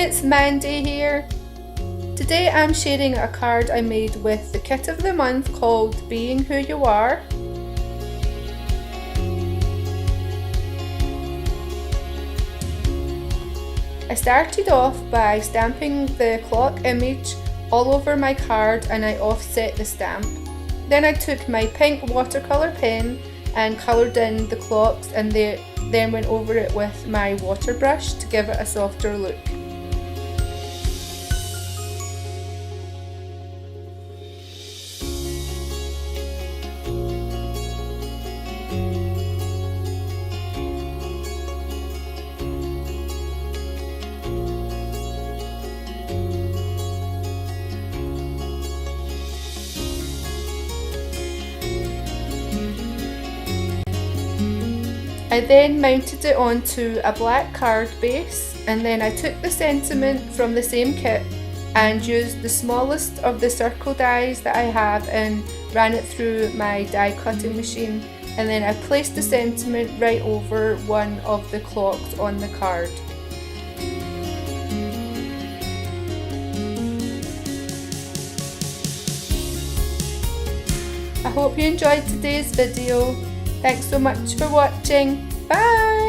it's Mandy here. Today I'm sharing a card I made with the kit of the month called Being Who You Are. I started off by stamping the clock image all over my card and I offset the stamp. Then I took my pink watercolor pen and coloured in the clocks and then went over it with my water brush to give it a softer look. I then mounted it onto a black card base, and then I took the sentiment from the same kit and used the smallest of the circle dies that I have and ran it through my die cutting machine, and then I placed the sentiment right over one of the clocks on the card. I hope you enjoyed today's video. Thanks so much for watching. Bye!